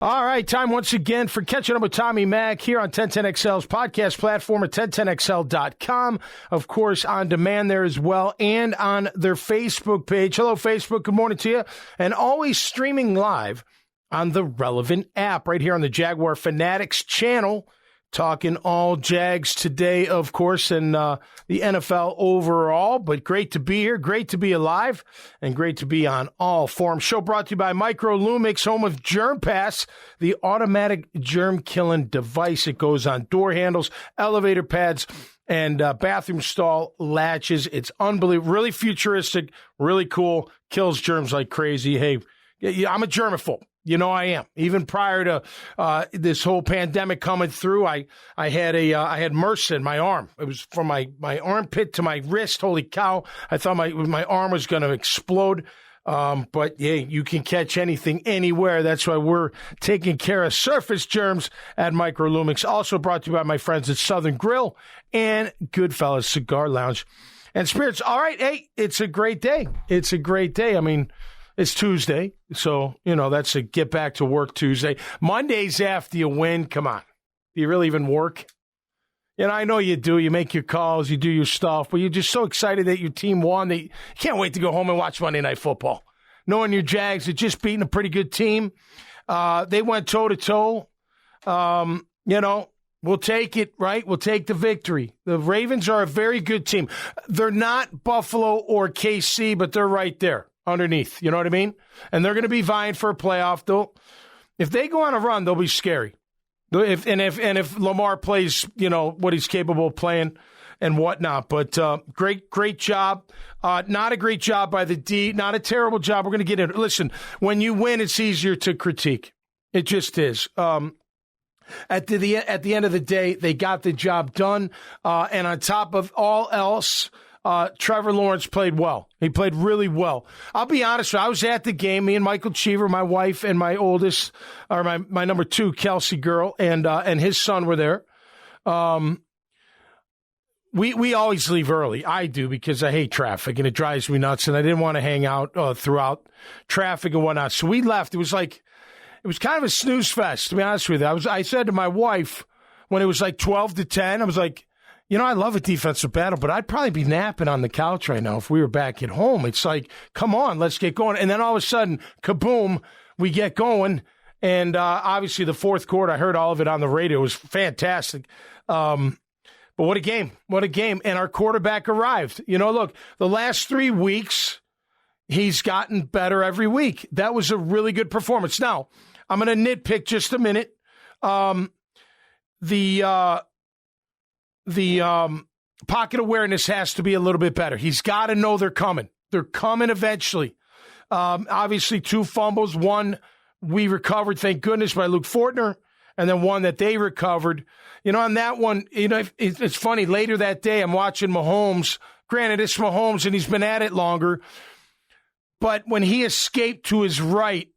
All right, time once again for Catching Up with Tommy Mac here on 1010XL's podcast platform at 1010XL.com. Of course, on demand there as well and on their Facebook page. Hello, Facebook. Good morning to you. And always streaming live on the relevant app right here on the Jaguar Fanatics channel. Talking all Jags today, of course, and the NFL overall. But great to be here, great to be alive, and great to be on all forms. Show brought to you by Micro Lumix, home of Germ Pass, the automatic germ-killing device. It goes on door handles, elevator pads, and bathroom stall latches. It's unbelievable, really futuristic, really cool, kills germs like crazy. Hey, I'm a germaphobe. You know I am. Even prior to this whole pandemic coming through, I had MRSA in my arm. It was from my armpit to my wrist. Holy cow! I thought my arm was going to explode. But yeah, you can catch anything anywhere. That's why we're taking care of surface germs at Micro Lumix. Also brought to you by my friends at Southern Grill and Goodfellas Cigar Lounge and Spirits. All right, hey, it's a great day. It's a great day. I mean, it's Tuesday, so, that's a get back to work Tuesday. Mondays after you win, come on. Do you really even work? I know you do. You make your calls, you do your stuff, but you're just so excited that your team won that you can't wait to go home and watch Monday Night Football. Knowing your Jags are just beating a pretty good team. They went toe-to-toe. We'll take it, right? We'll take the victory. The Ravens are a very good team. They're not Buffalo or KC, but they're right there. Underneath, you know what I mean? And they're going to be vying for a playoff. If they go on a run, they'll be scary. If Lamar plays, what he's capable of playing and whatnot. But great job. Not a great job by the D. Not a terrible job. We're going to get in. Listen, when you win, it's easier to critique. It just is. At the end of the day, they got the job done. And on top of all else, Trevor Lawrence played well. He played really well. I'll be honest, I was at the game. Me and Michael Cheever, my wife, and my oldest, or my number 2, Kelsey girl, and his son were there. We always leave early. I do because I hate traffic and it drives me nuts, and I didn't want to hang out throughout traffic and whatnot. So we left. It was kind of a snooze fest, to be honest with you. I said to my wife when it was like 12-10, I was like, I love a defensive battle, but I'd probably be napping on the couch right now if we were back at home. It's like, come on, let's get going. And then all of a sudden, kaboom, we get going. And obviously the fourth quarter, I heard all of it on the radio. It was fantastic. But what a game. What a game. And our quarterback arrived. Look, the last 3 weeks, he's gotten better every week. That was a really good performance. Now, I'm going to nitpick just a minute. The pocket awareness has to be a little bit better. He's got to know they're coming. They're coming eventually. Obviously, 2 fumbles. One we recovered, thank goodness, by Luke Fortner, and then one that they recovered. On that one, it's funny. Later that day, I'm watching Mahomes. Granted, it's Mahomes, and he's been at it longer. But when he escaped to his right,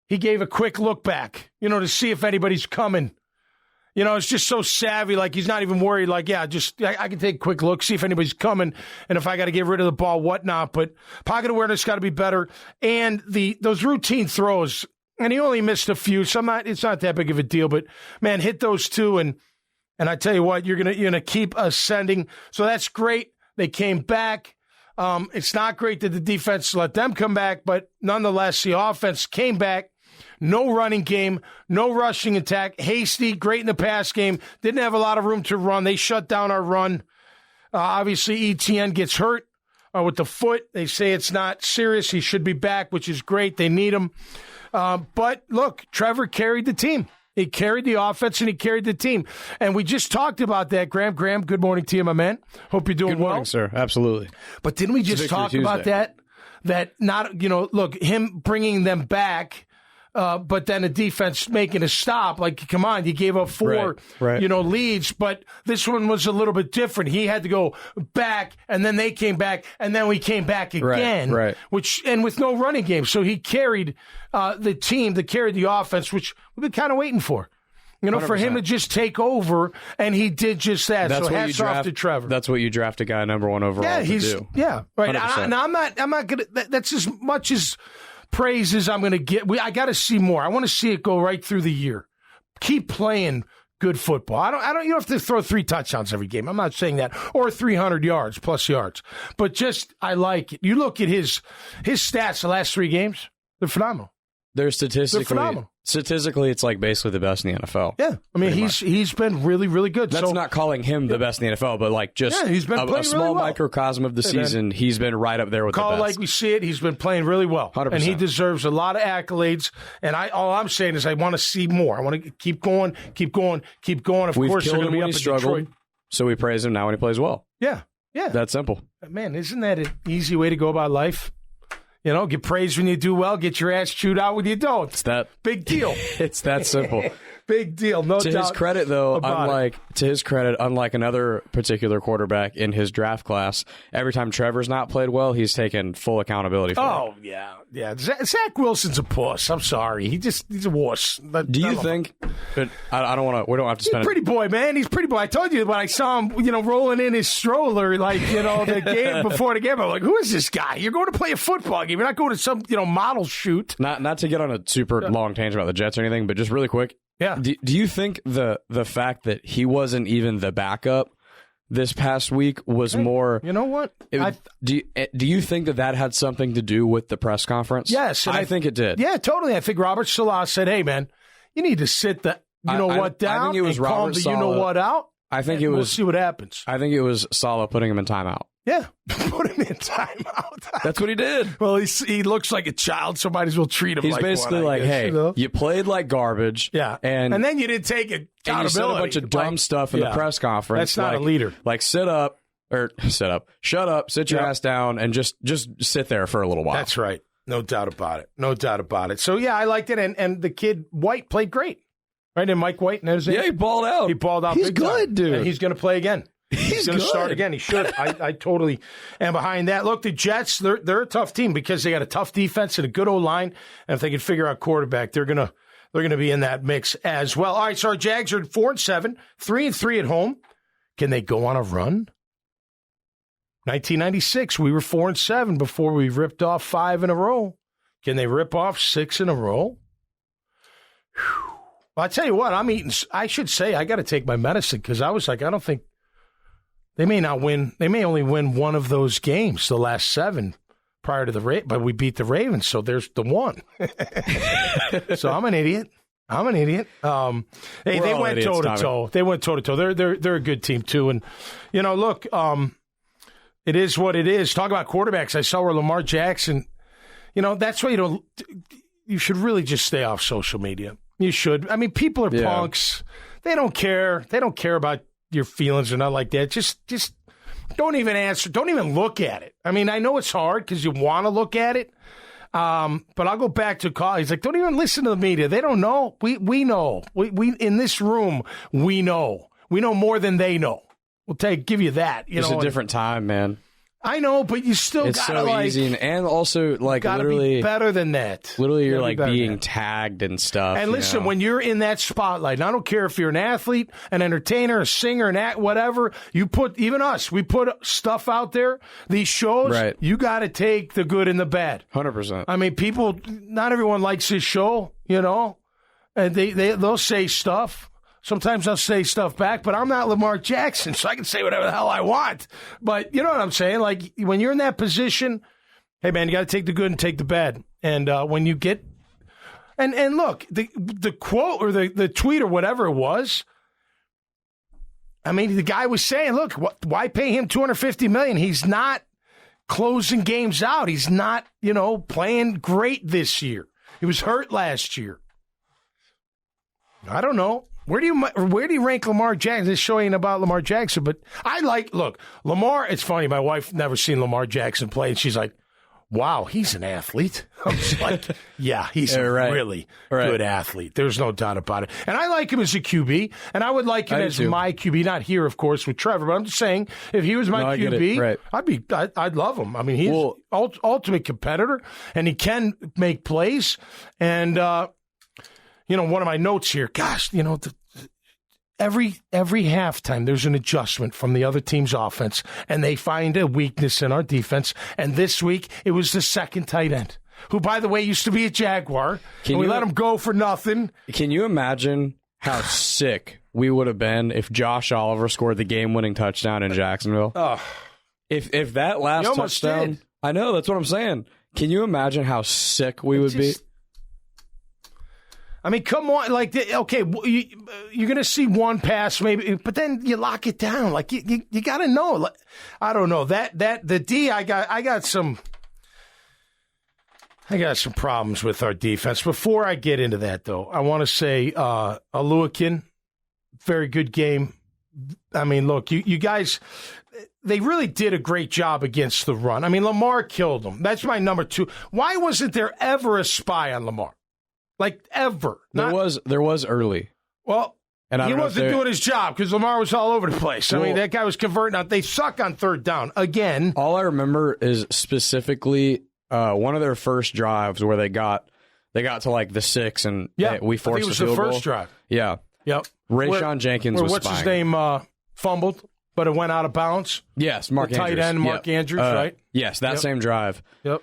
he gave a quick look back, to see if anybody's coming. It's just so savvy. Like, he's not even worried. Like, I can take a quick look, see if anybody's coming, and if I got to get rid of the ball, whatnot. But pocket awareness got to be better. And those routine throws, and he only missed a few, so it's not that big of a deal. But, man, hit those 2, and I tell you what, you're gonna keep ascending. So that's great. They came back. It's not great that the defense let them come back, but nonetheless, the offense came back. No running game, no rushing attack. Hasty, great in the pass game. Didn't have a lot of room to run. They shut down our run. Obviously, ETN gets hurt with the foot. They say it's not serious. He should be back, which is great. They need him. But, look, Trevor carried the team. He carried the offense, and he carried the team. And we just talked about that, Graham. Graham, good morning to you, my man. Hope you're doing well. Good morning, sir. Absolutely. But didn't we just talk about that? That not, look, him bringing them back, but then the defense making a stop. Like, come on, you gave up 4, right. Leads. But this one was a little bit different. He had to go back, and then they came back, and then we came back again. Right. And with no running game. So he carried the team, carried the offense, which we've been kind of waiting for. 100%. For him to just take over, and he did just that. That's so hats off to Trevor. That's what you draft a guy number 1 overall to do. Yeah, right. And I'm not gonna. That's as much as praises I'm going to get. I got to see more. I want to see it go right through the year. Keep playing good football. I don't. You don't have to throw 3 touchdowns every game. I'm not saying that, or 300 yards plus yards. But just I like it. You look at his stats the last 3 games. They're phenomenal. They're phenomenal. Statistically, it's like basically the best in the NFL. Yeah, I mean he's been really, really good. That's not calling him the best in the NFL, but like just he's been a small really well. Microcosm of the season. He's been right up there with the best. Like we see it, he's been playing really well, 100%. and he deserves a lot of accolades. And all I'm saying is I want to see more. I want to keep going. Of course, they're going to be up in Detroit. So we praise him now when he plays well. Yeah. That's simple. Man, isn't that an easy way to go about life? You know, get praised when you do well, get your ass chewed out when you don't. It's that big deal. It's that simple. Big deal. No doubt. To his credit, though, unlike another particular quarterback in his draft class, every time Trevor's not played well, he's taken full accountability for it. Oh, yeah. Zach Wilson's a puss. I'm sorry. He's a wuss. Do you think? I don't want to. We don't have to spend. He's a pretty boy, man. He's a pretty boy. I told you when I saw him, rolling in his stroller, the game before the game. I'm like, who is this guy? You're going to play a football game. You're not going to some model shoot. Not to get on a super long tangent about the Jets or anything, but just really quick. Yeah. Do you think the fact that he wasn't even the backup this past week was more? You know what? Do you think that had something to do with the press conference? Yes, I think it did. Yeah, totally. I think Robert Saleh said, "Hey, man, you need to sit the down I think it was and calm the Saleh. out." I think it was. We'll see what happens. I think it was Saleh putting him in timeout. Yeah, put him in timeout. That's what he did. Well, he looks like a child, so might as well treat him He's like basically one, hey, you played like garbage. Yeah. And then you didn't take accountability. And you said a bunch of dumb stuff in the press conference. That's not a leader. Like shut up, sit your ass down, and just sit there for a little while. That's right. No doubt about it. So, I liked it, and the kid White played great. Right, and Mike White. He balled out. He's big good, time. dude. And he's going to play again. He's going to start again. He should. I totally am behind that. Look, the Jets, they're a tough team because they got a tough defense and a good O-line. And if they can figure out quarterback, they're going to be in that mix as well. All right, so our Jags are 4-7, 3-3 at home. Can they go on a run? 1996, we were 4-7 before we ripped off 5 in a row. Can they rip off 6 in a row? Whew. Well, I tell you what, I should say I got to take my medicine because I was like, I don't think they may not win. They may only win one of those games, the last 7 prior to but we beat the Ravens, so there's the one. So I'm an idiot. They went toe to toe. They went toe to toe. They're a good team too. And look, it is what it is. Talk about quarterbacks. I saw where Lamar Jackson. That's why you should really just stay off social media. You should. I mean, people are punks. They don't care. They don't care about your feelings or not like that. Just don't even answer. Don't even look at it. I mean, I know it's hard because you want to look at it. But I'll go back to call. He's like, don't even listen to the media. They don't know. We know. We in this room, we know. We know more than they know. We'll give you that. It's a different time, man. I know, but you still it's gotta so easy, and also literally be better than that. Literally, you're being tagged and stuff. And listen, when you're in that spotlight, and I don't care if you're an athlete, an entertainer, a singer, an act, whatever. You put we put stuff out there. These shows, right. You got to take the good and the bad. 100%. I mean, not everyone likes this show, and they'll say stuff. Sometimes I'll say stuff back, but I'm not Lamar Jackson, so I can say whatever the hell I want. But you know what I'm saying? Like, when you're in that position, hey, man, you got to take the good and take the bad. And when you get – and look, the quote or the tweet or whatever it was, I mean, the guy was saying, look, why pay him $250 million? He's not closing games out. He's not, playing great this year. He was hurt last year. I don't know. Where do you rank Lamar Jackson? This show ain't about Lamar Jackson, but look, Lamar, it's funny, my wife never seen Lamar Jackson play, and she's like, wow, he's an athlete. I was like, yeah, he's a really good athlete. There's no doubt about it. And I like him as a QB, and I would like him as my QB, not here, of course, with Trevor, but I'm just saying, if he was my QB, I'd love him. I mean, he's an ultimate competitor, and he can make plays, and one of my notes here, gosh, every halftime there's an adjustment from the other team's offense, and they find a weakness in our defense. And this week it was the second tight end. who, by the way, used to be a Jaguar, and we let him go for nothing. Can you imagine how sick we would have been if Josh Oliver scored the game-winning touchdown in Jacksonville? If that last touchdown... Did. I know, that's what I'm saying. Can you imagine how sick we would be? I mean, come on. Like, okay, you're going to see one pass maybe, but then you lock it down. Like, you got to know. Like, I don't know. The D, I got some problems with our defense. Before I get into that, though, I want to say Aluakin, very good game. I mean, look, you guys, they really did a great job against the run. I mean, Lamar killed them. That's my number 2. Why wasn't there ever a spy on Lamar? Like, ever. There was early. Well, and he wasn't doing his job because Lamar was all over the place. I mean, that guy was converting out. They suck on third down. Again. All I remember is specifically one of their first drives where they got to like the 6 and we forced the field goal. It was the first drive. Yeah. Yep. Rayshon Jenkins was what's spying. His name fumbled, but it went out of bounds. Yes, Mark Andrews. Tight end, Mark Andrews, right? Yes, that same drive. Yep.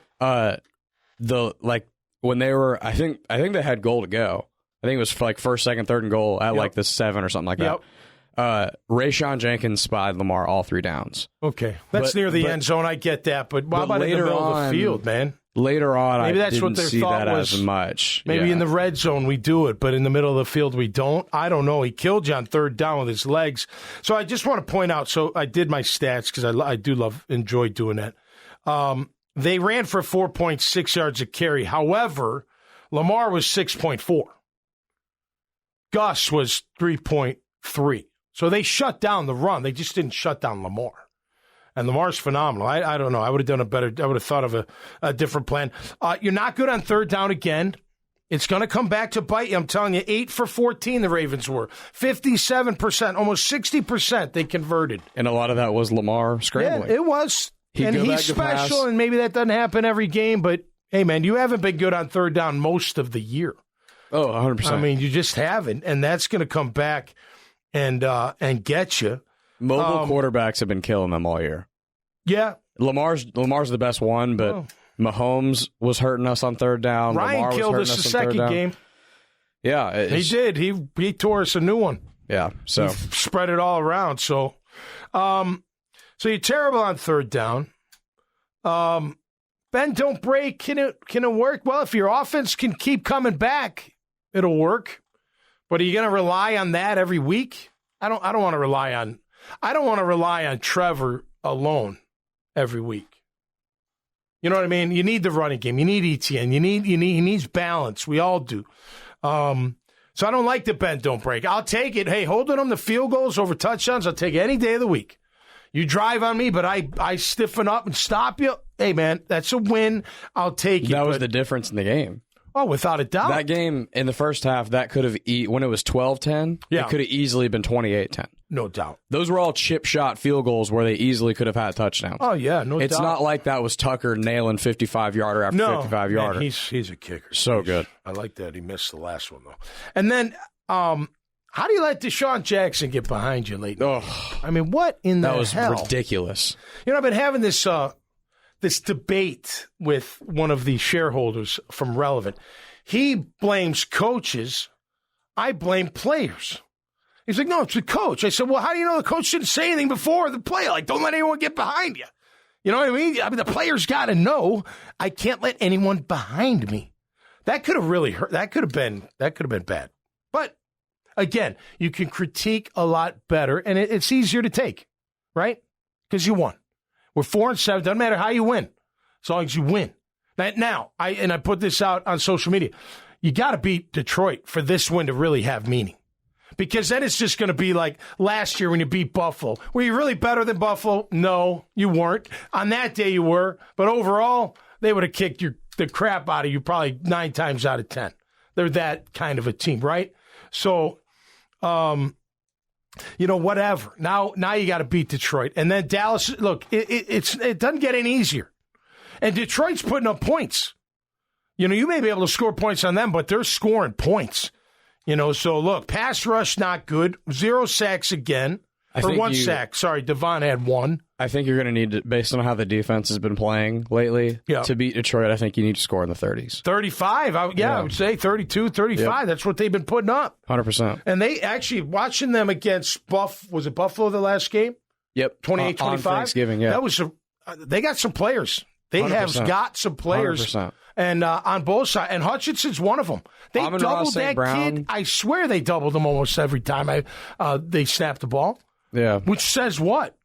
When they were, I think they had goal to go. I think it was like first, second, third and goal at like the 7 or something like that. Rayshon Jenkins spied Lamar all 3 downs. Okay. That's near the end zone. I get that. But how about in the middle of the field, man? Later on, maybe I didn't see that as much. Maybe in the red zone we do it, but in the middle of the field we don't. I don't know. He killed you on third down with his legs. So I just want to point out, so I did my stats because I do enjoy doing that. They ran for 4.6 yards a carry. However, Lamar was 6.4. Gus was 3.3. So they shut down the run. They just didn't shut down Lamar. And Lamar's phenomenal. I don't know. I would have done I would have thought of a different plan. You're not good on third down again. It's going to come back to bite you. I'm telling you, 8 for 14 the Ravens were. 57%, almost 60% they converted. And a lot of that was Lamar scrambling. Yeah, it was. And he's special, and maybe that doesn't happen every game. But, hey, man, you haven't been good on third down most of the year. Oh, 100%. I mean, you just haven't. And that's going to come back and get you. Mobile quarterbacks have been killing them all year. Yeah. Lamar's the best one, but Mahomes was hurting us on third down. Ryan Lamar killed was us the hurting second game. Yeah. He did. He tore us a new one. Yeah. So he spread it all around. So you're terrible on third down. Bend, don't break. Can it work? Well, if your offense can keep coming back, it'll work. But are you going to rely on that every week? I don't want to rely on Trevor alone every week. You know what I mean? You need the running game. You need ETN. He needs balance. We all do. So I don't like the bend, don't break. I'll take it. Hey, holding them to field goals over touchdowns, I'll take it any day of the week. You drive on me, but I stiffen up and stop you. Hey, man, that's a win. I'll take it. That was the difference in the game. Oh, without a doubt. That game in the first half, that could have, when it was 12-10, it could have easily been 28-10. No doubt. Those were all chip shot field goals where they easily could have had touchdowns. Oh, yeah, no doubt. It's not like that was Tucker nailing 55-yarder after 55-yarder. He's a kicker. So good. I like that. He missed the last one, though. And then, how do you let Deshaun Jackson get behind you lately? Oh, I mean, what in the hell? That was ridiculous. You know, I've been having this debate with one of the shareholders from Relevant. He blames coaches. I blame players. He's like, no, it's the coach. I said, well, how do you know the coach didn't say anything before the play? Like, don't let anyone get behind you. You know what I mean? I mean, the players got to know I can't let anyone behind me. That could have really hurt. That could have been bad. But again, you can critique a lot better, and it's easier to take, right? Because you won. We're 4-7. Doesn't matter how you win, as long as you win. Now, I put this out on social media. You got to beat Detroit for this win to really have meaning. Because then it's just going to be like last year when you beat Buffalo. Were you really better than Buffalo? No, you weren't. On that day you were. But overall, they would have kicked the crap out of you probably 9 times out of 10. They're that kind of a team, right? So, whatever. Now you got to beat Detroit. And then Dallas, look, it doesn't get any easier. And Detroit's putting up points. You know, you may be able to score points on them, but they're scoring points. You know, so look, pass rush not good. 0 sacks again. One sack. Sorry, Devon had one. I think you're going to need to, based on how the defense has been playing lately, to beat Detroit, I think you need to score in the 30s. 35. I would say 32, 35. Yep. That's what they've been putting up. 100%. And they actually, watching them against was it Buffalo the last game? Yep. 28-25? On Thanksgiving, yeah. That was they got some players. They 100%. Have got some players. 100%. And on both sides. And Hutchinson's one of them. They doubled that kid. I swear they doubled him almost every time they snapped the ball. Yeah. Which says what?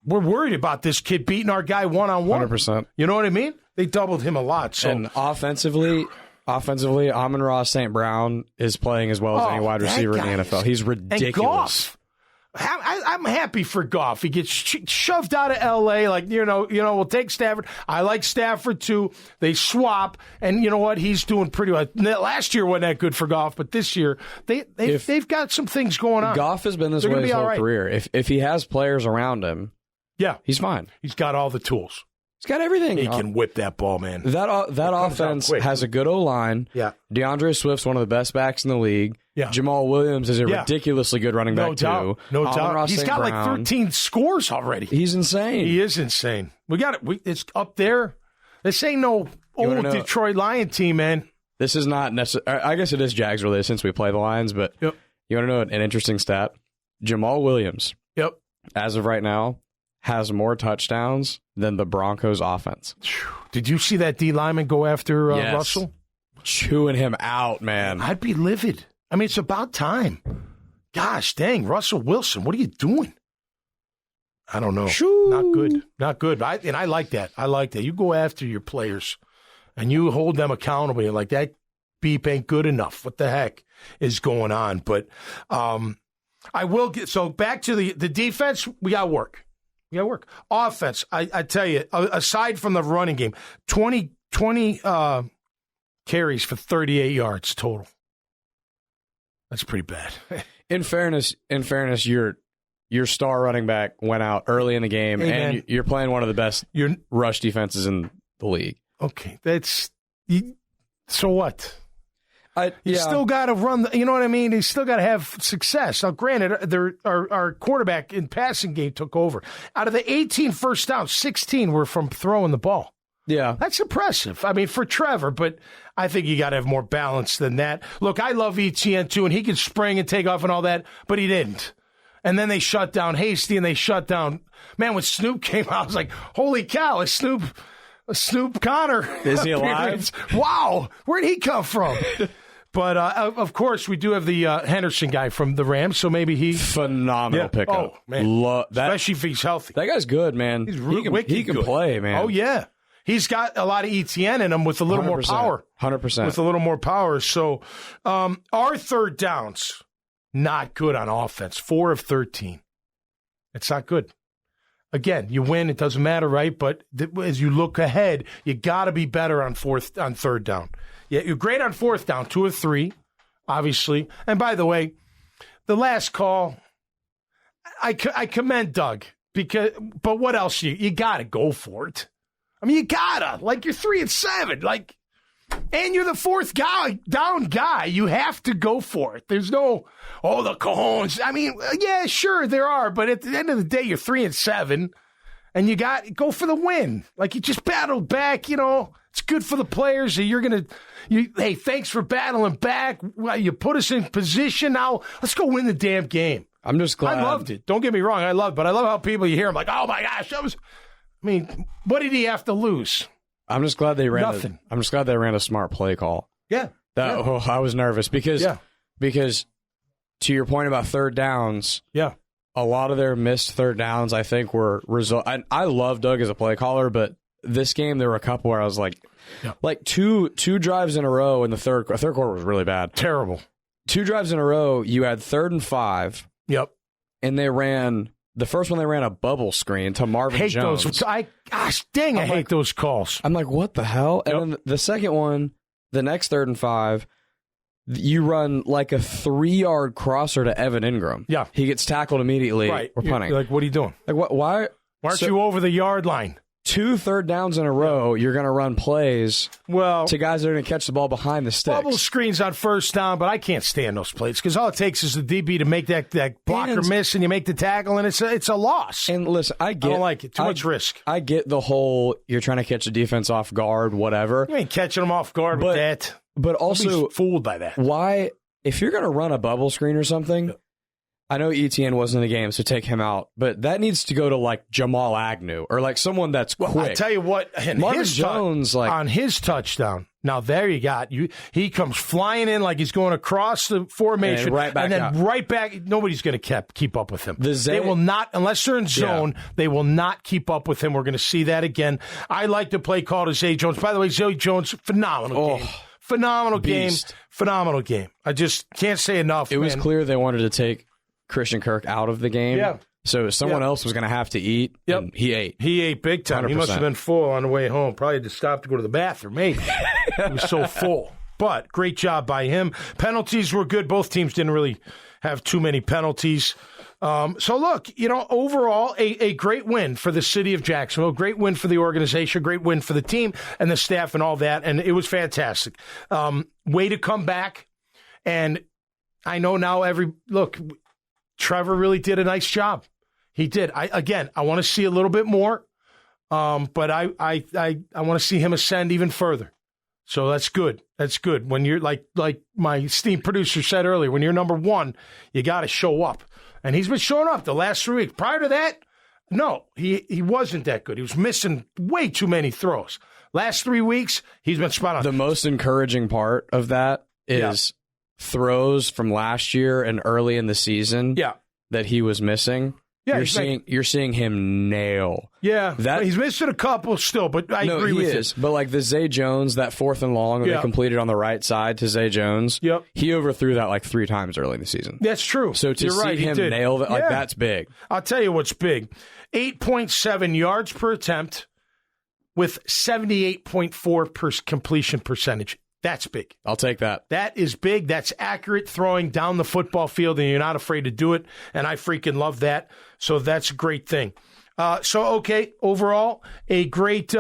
We're worried about this kid beating our guy one-on-one. 100%. You know what I mean? They doubled him a lot. So. And offensively, Amon-Ra St. Brown is playing as well as any wide receiver in the NFL. He's ridiculous. And Goff. I'm happy for Goff. He gets shoved out of L.A. like, we'll take Stafford. I like Stafford, too. They swap, and you know what? He's doing pretty well. Last year wasn't that good for Goff, but this year they've got some things going on. Goff has been this way his whole career. If he has players around him, he's fine. He's got all the tools. He's got everything. He can whip that ball, man. That offense has a good O-line. Yeah. DeAndre Swift's one of the best backs in the league. Yeah. Jamal Williams is a ridiculously good running back, too. No doubt. He's got like 13 scores already. He's insane. He is insane. We got it. It's up there. This ain't no old Detroit Lion team, man. This is not necessarily. I guess it is Jags related since we play the Lions, but you want to know an interesting stat? Jamal Williams, as of right now, has more touchdowns than the Broncos offense. Did you see that D lineman go after Russell? Chewing him out, man. I'd be livid. I mean, it's about time. Gosh dang, Russell Wilson, what are you doing? I don't know. Not good. I like that. You go after your players, and you hold them accountable. You're like, that beep ain't good enough. What the heck is going on? But I will get, so back to the defense, we got work. Offense, I tell you, aside from the running game, 20 carries for 38 yards total. That's pretty bad. In fairness, your star running back went out early in the game, and you're playing one of the best rush defenses in the league. Okay, so what? You Yeah. still got to run, you know what I mean? You still got to have success. Now, granted, our quarterback in passing game took over. Out of the 18 first downs, 16 were from throwing the ball. Yeah. That's impressive. I mean, for Trevor, but I think you got to have more balance than that. Look, I love Etienne, too, and he can spring and take off and all that, but he didn't. And then they shut down Hasty, and they shut down. Man, when Snoop came out, I was like, holy cow, is Snoop Connor. Is he alive? Wow, where'd he come from? But, of course, we do have the Henderson guy from the Rams, so maybe he... Phenomenal pickup. Oh, man. Especially if he's healthy. That guy's good, man. He can play, man. Oh, yeah. He's got a lot of ETN in him with a little 100%, more power. 100%. With a little more power. So, our third downs, not good on offense. 4 of 13. It's not good. Again, you win, it doesn't matter, right? But as you look ahead, you got to be better on third down. Yeah, you're great on fourth down, 2 of 3, obviously. And by the way, the last call, I commend Doug but what else? You got to go for it. I mean, you gotta. Like, you're 3-7. Like, and you're the fourth down guy. You have to go for it. There's no, the cojones. I mean, yeah, sure, there are. But at the end of the day, you're 3-7. And you go for the win. Like, you just battled back, It's good for the players. Hey, thanks for battling back. You put us in position. Now, let's go win the damn game. I'm just glad. I loved it. Don't get me wrong. I love how people, you hear them like, oh, my gosh, what did he have to lose? I'm just glad they ran nothing. I'm just glad they ran a smart play call. Yeah. I was nervous because to your point about third downs, a lot of their missed third downs, I think, were result. I love Doug as a play caller, but this game there were a couple where I was like two drives in a row in the third quarter was really bad. Terrible. 2 drives in a row, you had 3rd and 5. Yep. And they ran. The first one, they ran a bubble screen to Marvin Jones. I hate those calls. I'm like, what the hell? And then the second one, the next 3rd and 5, you run like a 3-yard crosser to Evan Ingram. Yeah. He gets tackled immediately. Right. We're punting. You're like, what are you doing? Like, why? Why aren't you over the yard line? 2 third downs in a row, you're going to run plays to guys that are going to catch the ball behind the sticks. Bubble screens on first down, but I can't stand those plays because all it takes is the DB to make that blocker miss and you make the tackle, and it's a loss. And listen, I don't like it. Too much risk. I get the whole you're trying to catch the defense off guard, whatever. You ain't catching them off guard with that. But also, fooled by that. Why, if you're going to run a bubble screen or something, I know ETN wasn't in the game, so take him out. But that needs to go to like Jamal Agnew or like someone that's quick. I tell you what, Marvin Jones, on his touchdown. Now there you got you. He comes flying in like he's going across the formation, and then right back. Nobody's going to keep up with him. They will not, unless they're in zone. They will not keep up with him. We're going to see that again. I like the play call to Zay Jones. By the way, Zay Jones, phenomenal game. Phenomenal Beast. game. Phenomenal game. I just can't say enough. It was clear they wanted to take Christian Kirk out of the game. Yeah. So someone else was going to have to eat. Yep. And he ate. He ate big time. 100%. He must have been full on the way home. Probably had to stop to go to the bathroom, maybe. He was so full. But great job by him. Penalties were good. Both teams didn't really have too many penalties. So look, overall, a great win for the city of Jacksonville, great win for the organization, great win for the team and the staff and all that. And it was fantastic. Way to come back. And I know now Trevor really did a nice job. He did. I want to see a little bit more, but I want to see him ascend even further. So that's good. That's good. When you're like my esteemed producer said earlier, when you're number one, you got to show up. And he's been showing up the last 3 weeks. Prior to that, no, he wasn't that good. He was missing way too many throws. Last 3 weeks, he's been spot on. The most encouraging part of that is throws from last year and early in the season that he was missing. Yeah, you're seeing him nail. Yeah, he's missing a couple still, but I agree with you. But like the Zay Jones, that 4th and long that they completed on the right side to Zay Jones, he overthrew that like 3 times early in the season. That's true. So to see him nail that, like that's big. I'll tell you what's big. 8.7 yards per attempt with 78.4% completion percentage. That's big. I'll take that. That is big. That's accurate throwing down the football field, and you're not afraid to do it. And I freaking love that. So that's a great thing. Overall, a great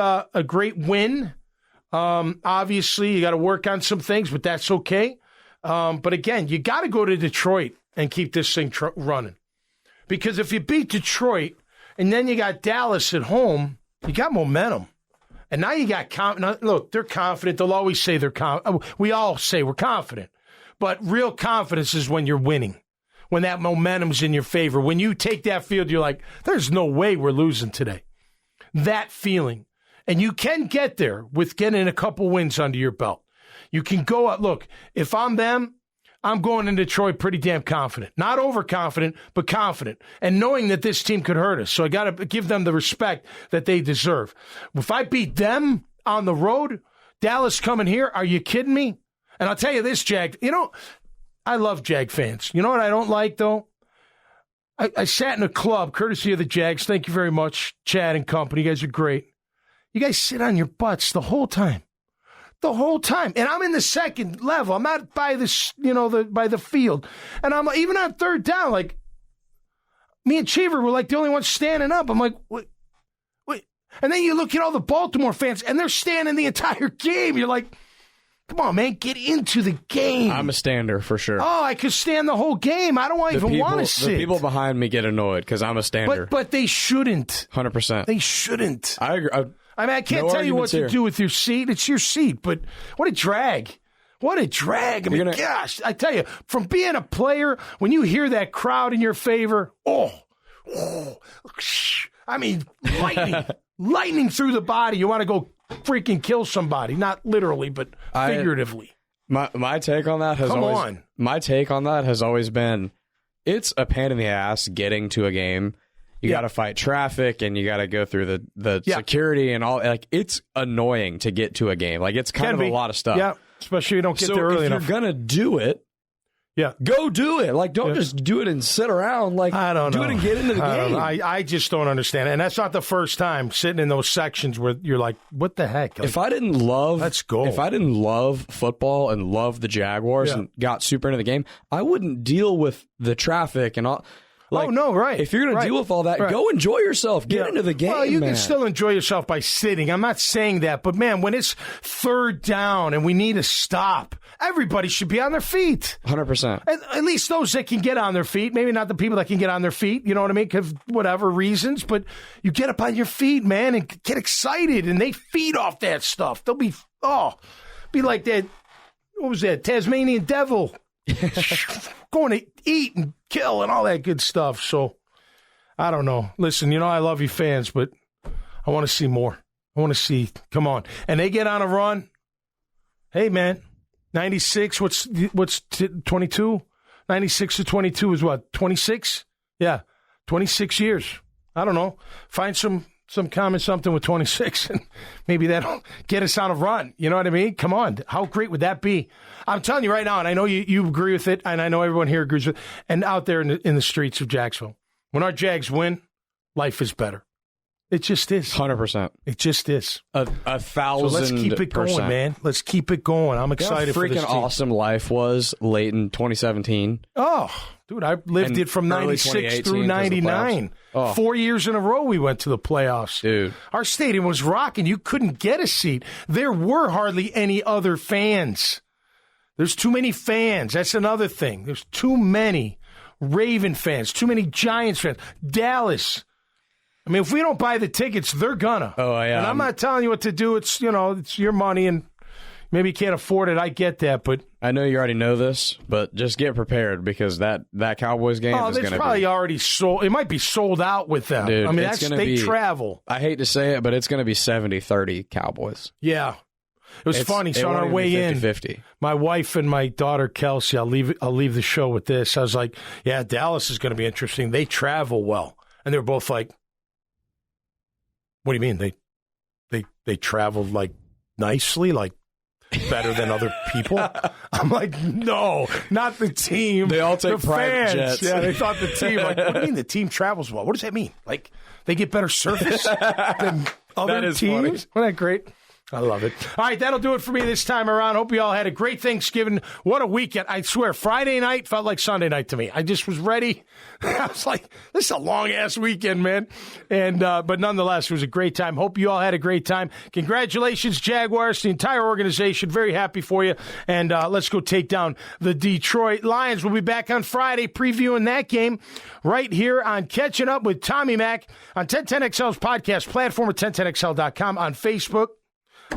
win. Obviously, you got to work on some things, but that's okay. But again, you got to go to Detroit and keep this thing running. Because if you beat Detroit and then you got Dallas at home, you got momentum. And now you got confidence. Look, they're confident. They'll always say they're confident. We all say we're confident. But real confidence is when you're winning, when that momentum's in your favor. When you take that field, you're like, there's no way we're losing today. That feeling. And you can get there with getting a couple wins under your belt. You can go up. Look, if I'm them, I'm going in Detroit pretty damn confident. Not overconfident, but confident. And knowing that this team could hurt us. So I got to give them the respect that they deserve. If I beat them on the road, Dallas coming here, are you kidding me? And I'll tell you this, Jag, I love Jag fans. You know what I don't like, though? I sat in a club, courtesy of the Jags. Thank you very much, Chad and company. You guys are great. You guys sit on your butts the whole time. The whole time. And I'm in the second level. I'm not by this, by the field. And I'm even on third down, like me and Cheever were like the only ones standing up. I'm like, wait. And then you look at all the Baltimore fans and they're standing the entire game. You're like, come on, man, get into the game. I'm a stander for sure. Oh, I could stand the whole game. I don't even want to sit. The people behind me get annoyed because I'm a stander. But they shouldn't. 100%. They shouldn't. I agree. I can't tell you what to do with your seat. It's your seat, but what a drag. What a drag. Gosh, I tell you, from being a player, when you hear that crowd in your favor, lightning through the body. You want to go freaking kill somebody. Not literally, but figuratively. My take on that has always been, it's a pain in the ass getting to a game. You got to fight traffic and you got to go through the security and all. Like, it's annoying to get to a game. Like, it's kind of a lot of stuff. Yeah, especially if you don't get there early enough. If you're going to do it, go do it. Like, don't just do it and sit around. Like, I don't know. Do it and get into the game. I just don't understand it. And that's not the first time sitting in those sections where you're like, what the heck? Like, if I didn't love football and love the Jaguars and got super into the game, I wouldn't deal with the traffic and all. Like, oh, no, right. If you're going to deal with all that, go enjoy yourself. Get into the game, Well, you man. can still enjoy yourself by sitting. I'm not saying that. But, man, when it's third down and we need a stop, everybody should be on their feet. 100%. At least those that can get on their feet. Maybe not the people that can get on their feet, you know what I mean, because whatever reasons. But you get up on your feet, man, and get excited. And they feed off that stuff. They'll be like that, what was that, Tasmanian devil. Going to eat and kill and all that good stuff. So, I don't know. Listen, I love you fans, but I want to see more. I want to see, come on. And they get on a run. Hey, man, 96, what's 22? 96 to 22 is what, 26? Yeah, 26 years. I don't know. Find some common something with 26, and maybe that'll get us on a run. You know what I mean? Come on. How great would that be? I'm telling you right now, and I know you agree with it, and I know everyone here agrees with it, and out there in the streets of Jacksonville, when our Jags win, life is better. It just is. 100%. It just is. 1,000%. So let's keep it going, man. Let's keep it going. I'm excited for this team. Freaking awesome life was late in 2017. Oh, dude, I lived it from 96 through 99. 4 years in a row we went to the playoffs. Dude. Our stadium was rocking. You couldn't get a seat. There were hardly any other fans. There's too many fans. That's another thing. There's too many Raven fans, too many Giants fans. Dallas. I mean, if we don't buy the tickets, they're gonna. Oh, yeah. And I'm not telling you what to do. It's, it's your money, and maybe you can't afford it. I get that, but I know you already know this, but just get prepared because that Cowboys game is going to be. It's probably already sold. It might be sold out with them. Dude, I mean, they travel. I hate to say it, but it's going to be 70-30 Cowboys. Yeah. It was funny. So on our way in, 50-50. My wife and my daughter, Kelsey, I'll leave the show with this. I was like, yeah, Dallas is going to be interesting. They travel well. And they were both like, what do you mean? They traveled like nicely, like better than other people? I'm like, no, not the team. They all take private jets. Yeah, they thought the team. Like, what do you mean the team travels well? What does that mean? Like, they get better service than other teams? Funny. Isn't that great? I love it. All right, that'll do it for me this time around. Hope you all had a great Thanksgiving. What a weekend. I swear, Friday night felt like Sunday night to me. I just was ready. I was like, this is a long-ass weekend, man. And but nonetheless, it was a great time. Hope you all had a great time. Congratulations, Jaguars, the entire organization. Very happy for you. And let's go take down the Detroit Lions. We'll be back on Friday previewing that game right here on Catching Up with Tommy Mac on 1010XL's podcast platform at 1010XL.com, on Facebook.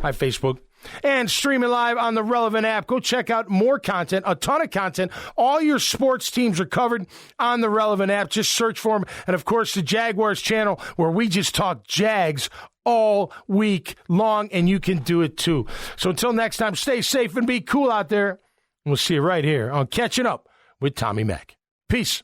Hi, Facebook. And streaming live on the Relevant app. Go check out more content, a ton of content. All your sports teams are covered on the Relevant app. Just search for them. And, of course, the Jaguars channel where we just talk Jags all week long, and you can do it too. So until next time, stay safe and be cool out there. We'll see you right here on Catching Up with Tommy Mac. Peace.